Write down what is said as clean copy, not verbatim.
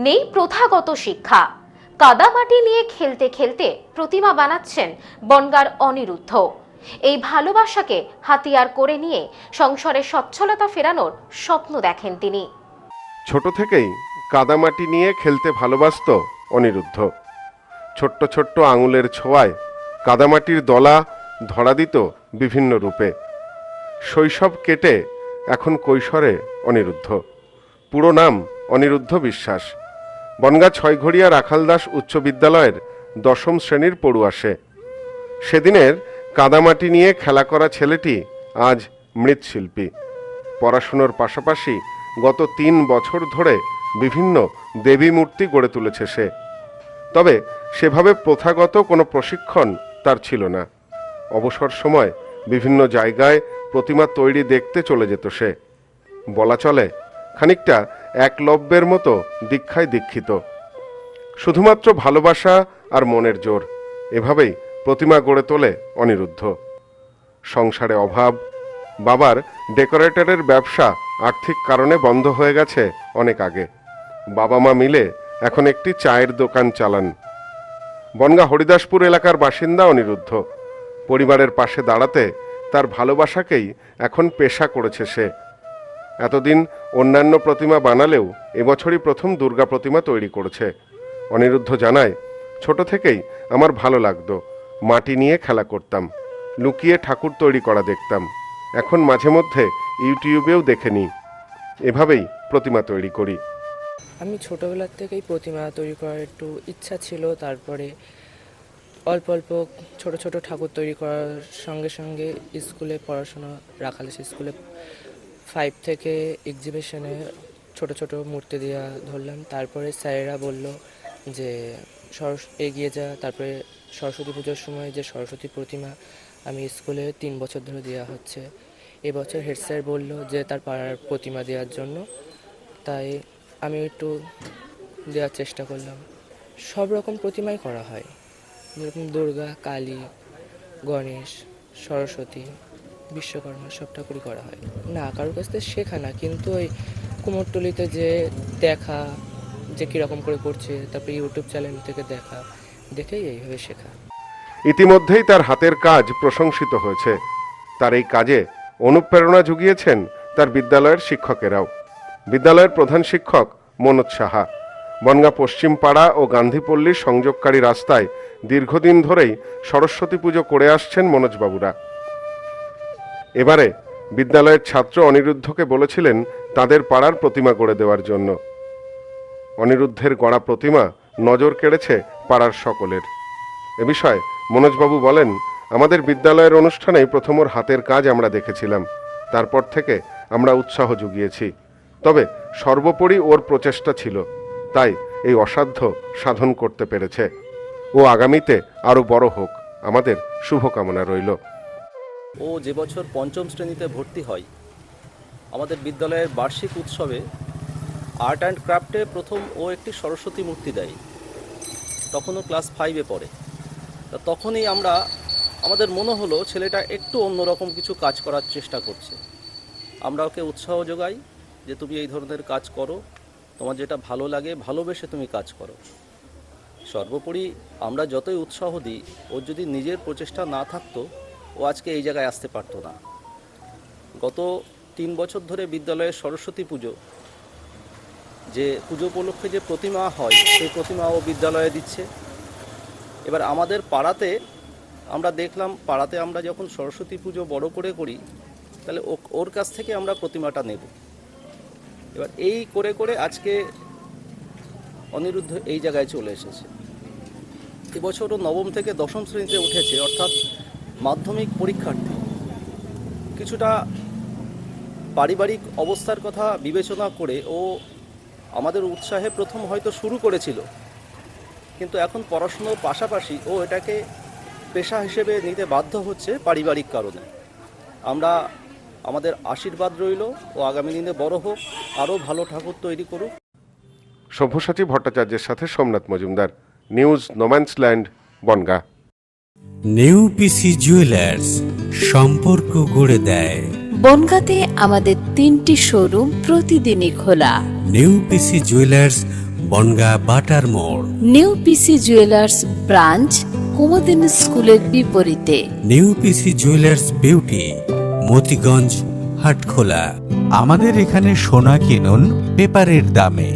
নেই প্রথাগত শিক্ষা, কাদামাটি নিয়ে খেলতে খেলতে প্রতিমা বানাচ্ছেন বনগাঁর অনিরুদ্ধ। এই ভালোবাসাকে হাতিয়ার করে নিয়ে সংসারে সচ্ছলতা ফেরানোর স্বপ্ন দেখেন তিনি। ছোট থেকেই কাদামাটি নিয়ে খেলতে ভালোবাসত অনিরুদ্ধ। ছোট্ট ছোট্ট আঙুলের ছোঁয়ায় কাদামাটির দলা ধরা দিত বিভিন্ন রূপে। শৈশব কেটে এখন কৈশোরে অনিরুদ্ধ। পুরো নাম অনিরুদ্ধ বিশ্বাস। বনগাঁ ছয়ঘড়িয়া রাখালদাস উচ্চ বিদ্যালয়ের ১০ম শ্রেণীর পড়ুয়া সে। সেদিনের কাদামাটি নিয়ে খেলা করা ছেলেটি আজ মৃৎশিল্পী। পড়াশুনোর পাশাপাশি গত ৩ বছর ধরে বিভিন্ন দেবী মূর্তি গড়ে তুলেছে সে। তবে সেভাবে প্রথাগত কোনো প্রশিক্ষণ তার ছিল না। অবসর সময় বিভিন্ন জায়গায় প্রতিমা তৈরি দেখতে চলে যেত সে। বলা চলে খানিকটা একলব্যের মতো দীক্ষায় দীক্ষিত। শুধুমাত্র ভালোবাসা আর মনের জোর, এভাবেই প্রতিমা গড়ে তোলে অনিরুদ্ধ। সংসারে অভাব, বাবার ডেকোরেটরের ব্যবসা আর্থিক কারণে বন্ধ হয়ে গেছে অনেক আগে। বাবা মা মিলে এখন একটি চায়ের দোকান চালান। বনগাঁ হরিদাসপুর এলাকার বাসিন্দা অনিরুদ্ধ। পরিবারের পাশে দাঁড়াতে তার ভালোবাসাকেই এখন পেশা করেছে সে। এতদিন অন্যান্য প্রতিমা বানালেও এবছরই প্রথম দুর্গা প্রতিমা তৈরি করেছে। অনিরুদ্ধ জানায়, ছোট থেকেই আমার ভালো লাগতো। মাটি নিয়ে খেলা করতাম, লুকিয়ে ঠাকুর তৈরি করা দেখতাম। এখন মাঝে মধ্যে ইউটিউবেও দেখে নিই। এভাবেই প্রতিমা তৈরি করি। আমি ছোটোবেলার থেকেই প্রতিমা তৈরি করার একটু ইচ্ছা ছিল। তারপরে অল্প অল্প ছোট ছোট ঠাকুর তৈরি করার সঙ্গে সঙ্গে স্কুলে পড়াশোনা, রাখালিস স্কুলে 5 থেকে এক্সিবিশনে ছোট ছোট মূর্তি দেওয়া ধরলাম। তারপরে স্যারেরা বলল যে এগিয়ে যা। তারপরে সরস্বতী পুজোর সময় যে সরস্বতী প্রতিমা আমি স্কুলে 3 বছর ধরে দেওয়া হচ্ছে। এবছর হেড স্যার বলল যে তার পাড়ার প্রতিমা দেওয়ার জন্য, তাই আমি একটু দেওয়ার চেষ্টা করলাম। সব রকম প্রতিমাই করা হয়, যেরকম দুর্গা, কালী, গণেশ, সরস্বতী, বিশ্বকর্মা, সব ঠাকুরই করা হয়। না, কারোর কাছ থেকে শেখা না, কিন্তু ওই কুমোরটুলিতে যে দেখা যে কীরকম করে করছে, তারপরে ইউটিউব চ্যানেল থেকে দেখেই এইভাবে শেখা। ইতিমধ্যেই তার হাতের কাজ প্রশংসিত হয়েছে। তার এই কাজে অনুপ্রেরণা জুগিয়েছেন তার বিদ্যালয়ের শিক্ষকেরাও। বিদ্যালয়ের প্রধান শিক্ষক মনোজ সাহা। বনগাঁ পশ্চিম পাড়া ও গান্ধীপল্লীর সংযোগকারী রাস্তায় দীর্ঘদিন ধরেই সরস্বতী পুজো করে আসছেন মনোজবাবুরা। এবারে বিদ্যালয়ের ছাত্র অনিরুদ্ধকে বলেছিলেন তাদের পাড়ার প্রতিমা গড়ে দেওয়ার জন্য। অনিরুদ্ধের গড়া প্রতিমা নজর কেড়েছে পাড়ার সকলের। এ বিষয়ে মনোজবাবু বলেন, আমাদের বিদ্যালয়ের অনুষ্ঠানেই প্রথম ওর হাতের কাজ আমরা দেখেছিলাম। তারপর থেকে আমরা উৎসাহ জুগিয়েছি। তবে সর্বোপরি ওর প্রচেষ্টা ছিল, তাই এই অসাধ্য সাধন করতে পেরেছে। ও আগামীতে আরো বড় হোক, আমাদের শুভকামনা রইল। ও যে বছর 5ম শ্রেণীতে ভর্তি হয়, আমাদের বিদ্যালয়ের বার্ষিক উৎসবে আর্ট অ্যান্ড ক্রাফটে প্রথম ও একটি সরস্বতী মূর্তি দেয়। তখনও ক্লাস 5-এ পড়ে। তা তখনই আমাদের মনে হলো ছেলেটা একটু অন্যরকম কিছু কাজ করার চেষ্টা করছে। আমরা ওকে উৎসাহ যোগাই যে তুমি এই ধরনের কাজ করো, তোমার যেটা ভালো লাগে ভালোবেসে তুমি কাজ করো। সর্বোপরি আমরা যতই উৎসাহ দিই, ওর যদি নিজের প্রচেষ্টা না থাকতো ও আজকে এই জায়গায় আসতে পারতো না। গত 3 বছর ধরে বিদ্যালয়ের সরস্বতী পুজো, যে পুজো উপলক্ষে যে প্রতিমা হয়, সেই প্রতিমা ও বিদ্যালয়ে দিচ্ছে। এবার আমাদের পাড়াতে আমরা দেখলাম, পাড়াতে আমরা যখন সরস্বতী পুজো বড় করে করি, তাহলে ওর কাছ থেকে আমরা প্রতিমাটা নেব। এবার এই করে করে আজকে অনিরুদ্ধ এই জায়গায় চলে এসেছে। এবছরও 9ম থেকে 10ম শ্রেণীতে উঠেছে, অর্থাৎ মাধ্যমিক পরীক্ষার্থী। কিছুটা পারিবারিক অবস্থার কথা বিবেচনা করে ও আমাদের উৎসাহে প্রথম হয়তো শুরু করেছিল, কিন্তু এখন পড়াশুনোর পাশাপাশি ও এটাকে পেশা হিসেবে নিতে বাধ্য হচ্ছে পারিবারিক কারণে। আমাদের আশীর্বাদ রইল ও আগামী দিনে বড় হোক, আরও ভালো ঠাকুর তৈরি করুক। সব্যসাচী ভট্টাচার্যের সাথে Somnath Majumdar, news no man's land, Bongaon. New PC Jewellers, সম্পর্ক গড়ে দেয়। বনগাঁতে আমাদের 3টি শোরুম প্রতিদিনই খোলা। নেউপিসি জুয়েলার্স, বনগা বাটার মোড়। নিউ পিসি জুয়েলার্স ব্রাঞ্চ কুমদিন স্কুলের বিপরীতে। New PC Jewellers Beauty, Motiganj, Hatkhola. আমাদের এখানে সোনা কিনুন পেপারের দামে।